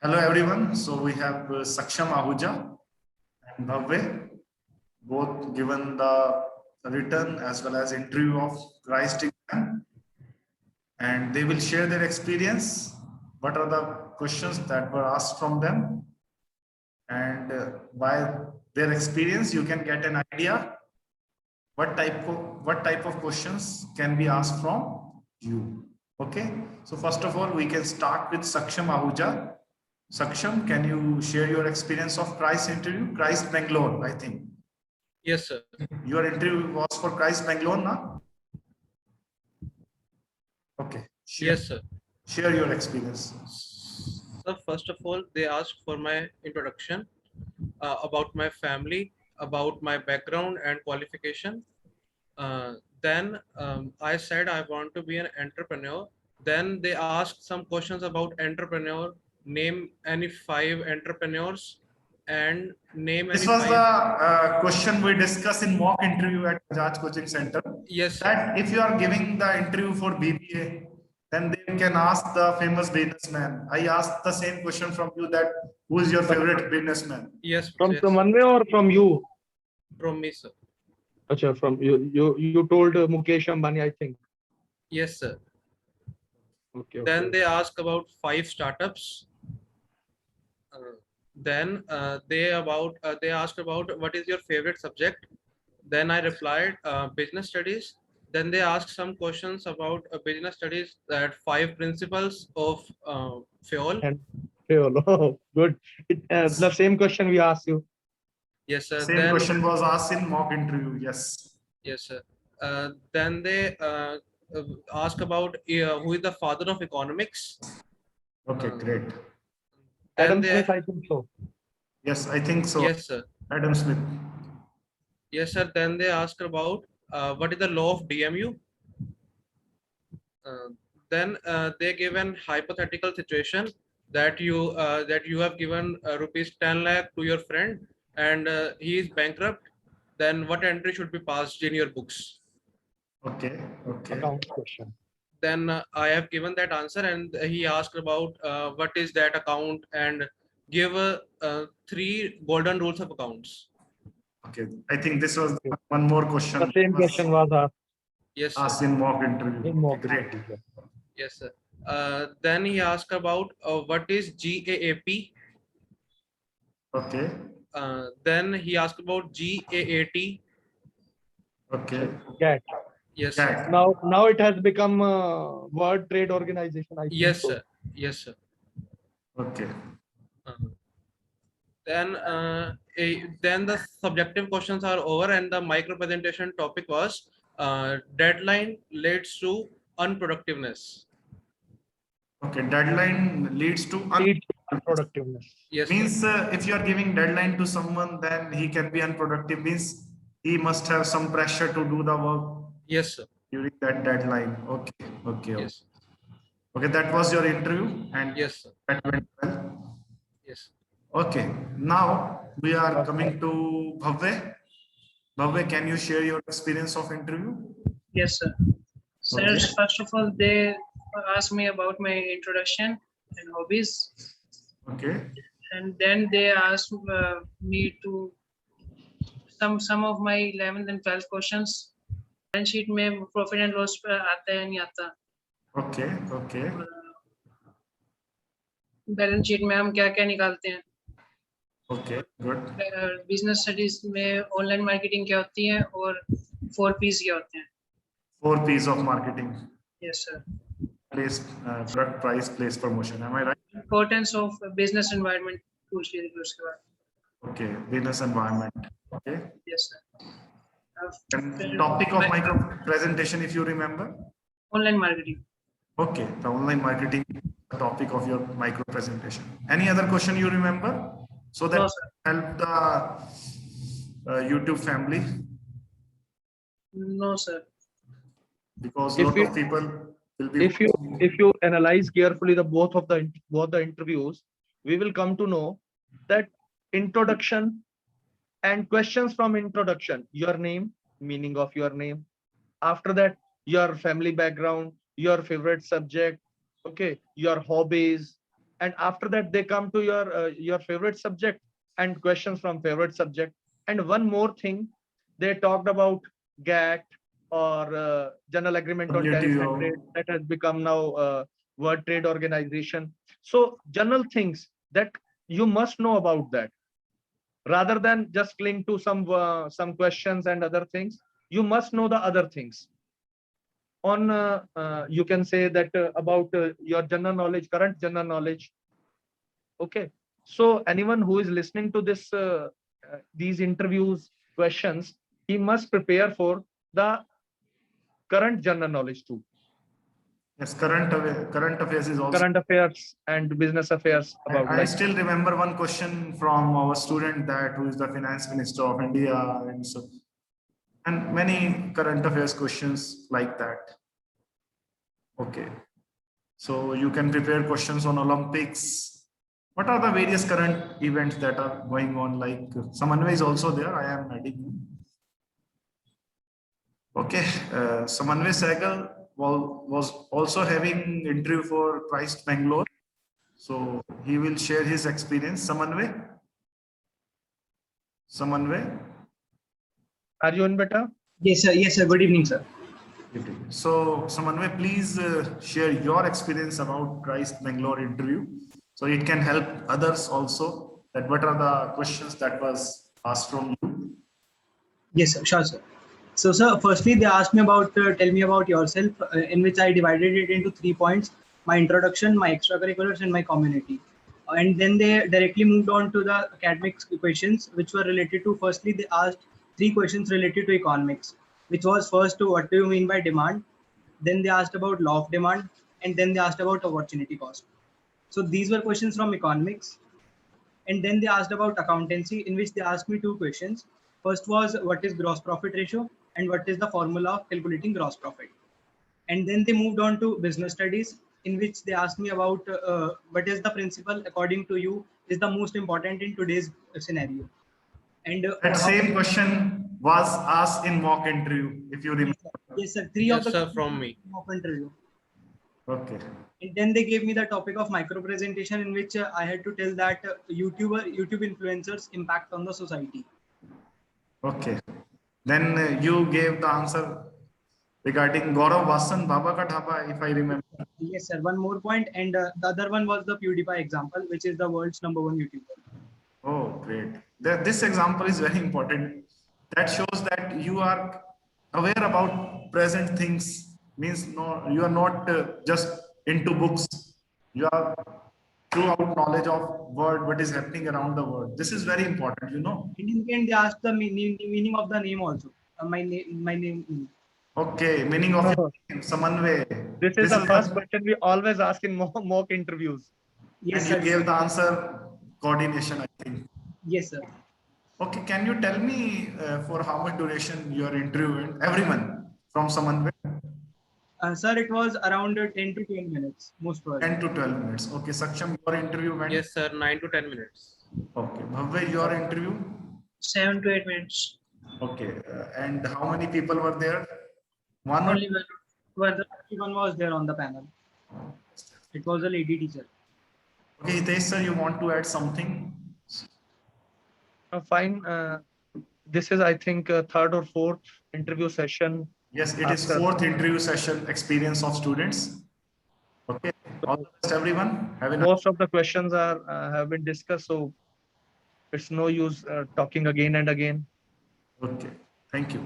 Hello everyone. So we have Saksham Ahuja and Bhavya, both given the written as well as interview of Christ exam, and they will share their experience. What are the questions that were asked from them, and by their experience, you can get an idea what type of questions can be asked from you. Okay. So first of all, we can start with Saksham Ahuja. Saksham, can you share your experience of Christ interview? Christ Bangalore, I think. Yes, sir. Your interview was for Christ Bangalore, na? Okay. Yes, sir. Share your experience. So first of all, they asked for my introduction, about my family, about my background and qualification. Then I said I want to be an entrepreneur. Then they asked some questions about entrepreneur. Name any 5 entrepreneurs and name This any was 5. the question we discussed in mock interview at Bajaj Coaching Center. Yes, sir. That if you are giving the interview for BBA, then they can ask the famous businessman. I asked the same question from you, that who is your favorite businessman? Yes, From yes, Manve or from you? from me, sir. Acha, from you told Mukesh Ambani, I think. Yes, sir. Okay. Then they ask about 5 startups. Then they asked about what is your favorite subject. Then I replied business studies. Then they asked some questions about business studies, that 5 principles of fuel. And oh, good. The same question we asked you. Yes, sir. Same question was asked in mock interview. Yes. Yes, sir. Then they ask about who is the father of economics. Okay, great. Adam Smith, I think so. Yes, I think so. Yes, sir. Adam Smith. Yes, sir. Then they ask about what is the law of DMU. Then they give an hypothetical situation that you have given rupees 10 lakh to your friend, and he is bankrupt. Then what entry should be passed in your books? Okay. Okay. Account question. Then I have given that answer, and he asked about what is that account, and give 3 golden rules of accounts. Okay. I think this was one more question. The same question was asked. Yes, sir. Asked in mock interview. In mock Great. interview. Yes, sir. Then he asked about what is GAAP. Okay. Then he asked about GAAP. Okay. GAT. Yes, sir. Now it has become a World Trade Organization, I think. Yes, so. sir. Yes, sir. Okay. Then the subjective questions are over, and the micro presentation topic was deadline leads to unproductiveness. Okay. Deadline leads to Unproductiveness. Yes, sir. means if you are giving deadline to someone, then he can be unproductive. Means he must have some pressure to do the work Yes, sir. during that deadline. Okay. Okay. Yes. Okay. That was your interview, and Yes, sir. that went well. Yes. Okay. Now we are coming to Bhavya. Bhavya, can you share your experience of interview? Yes, sir. Sir, Okay. first of all, they asked me about my introduction and hobbies, Okay. and then they asked me to some of my 11th and 12th questions. Balance sheet में profit and loss आता है नहीं आता. Okay. Okay. Balance sheet में हम क्या क्या निकालते हैं. Okay. Good. बिजनेस स्टडीज में ऑनलाइन मार्केटिंग क्या होती है और 4 P's क्या होते हैं. 4 P's of marketing. Yes, sir. Place, product, price, place, promotion. Am I right? Importance of business environment पूछ लीजिए फिर उसके बाद. Okay. Business environment. Okay. Yes, sir. And topic of micro presentation, if you remember. Online marketing. Okay. The online marketing topic of your micro presentation. Any other question you remember? So that No, sir. help the YouTube family, No, sir. because If lot you- of people will be. If you analyze carefully the both the interviews, we will come to know that introduction and questions from introduction, your name, meaning of your name. After that, your family background, your favorite subject, okay, your hobbies, and after that they come to your favorite subject and questions from favorite subject. And one more thing, they talked about GATT or General Agreement on Tariffs and WTO. Trade, that has become now World Trade Organization. So general things that you must know about that, rather than just cling to some questions and other things. You must know the other things. On you can say that about your general knowledge, current general knowledge. Okay, so anyone who is listening to this these interviews questions, he must prepare for the current general knowledge too. Yes, current affairs is also. Current affairs and business affairs about I like still remember one question from our student, that who is the finance minister of India, and so, and many current affairs questions like that. Okay, so you can prepare questions on Olympics. What are the various current events that are going on? Like Samanvay is also there. I am adding him. Okay, Samanvay Sehgal was also having interview for Christ Bangalore. So he will share his experience. Samanvay? are you in beta? Yes, sir. Yes, sir. Good evening, sir. So Samanvay, please share your experience about Christ Bangalore interview. So it can help others also, that what are the questions that was asked from you. Yes, sir. Sure, sir. So, sir, firstly, they asked me about, tell me about yourself, in which I divided it into 3 points: my introduction, my extracurriculars, and my community. And then they directly moved on to the academic questions, which were related to, firstly, they asked 3 questions related to economics, which was first to what do you mean by demand? Then they asked about law of demand, and then they asked about opportunity cost. So these were questions from economics. And then they asked about accountancy, in which they asked me 2 questions. First was what is gross profit ratio and what is the formula of calculating gross profit. And then they moved on to business studies, in which they asked me about what is the principle according to you is the most important in today's scenario. And That same question was asked in mock interview, if you remember. yes, sir. 3 Yes, of the sir, from me. mock interview. Okay. And then they gave me the topic of micro presentation, in which I had to tell that YouTube influencers impact on the society. Okay. Then you gave the answer regarding Gaurav Vasan, Baba Ka Dhaba, if I remember. Yes, sir. One more point, and the other one was the PewDiePie example, which is the world's #1 YouTuber. Oh, great. This example is very important. That shows that you are aware about present things. Means no, you are not just into books. You are throughout knowledge of world, what is happening around the world. This is very important, you know. And in the end, they asked the meaning of the name also. My name. Okay, meaning of your name, Samanvay. This is the first question we always ask in mock interviews. Yes, And sir. you gave the answer coordination, I think. Yes, sir. Okay, can you tell me for how much duration you are interviewing everyone from Samanvay? Sir, it was around 10 to 12 minutes, most probably. 10 to 12 minutes. Okay, Saksham, your interview went. Yes, sir, 9 to 10 minutes. Okay, Bhavya, your interview. 7 to 8 minutes. Okay, and how many people were there? One or Only one. Everyone was there on the panel. It was a lady teacher. okay, Hitesh sir, you want to add something? Fine. This is, I think, third or fourth interview session. Yes, it is After- fourth interview session experience of students. Okay, all the best everyone. Have a nice. Most of the questions are have been discussed, so it's no use talking again and again. Okay, thank you.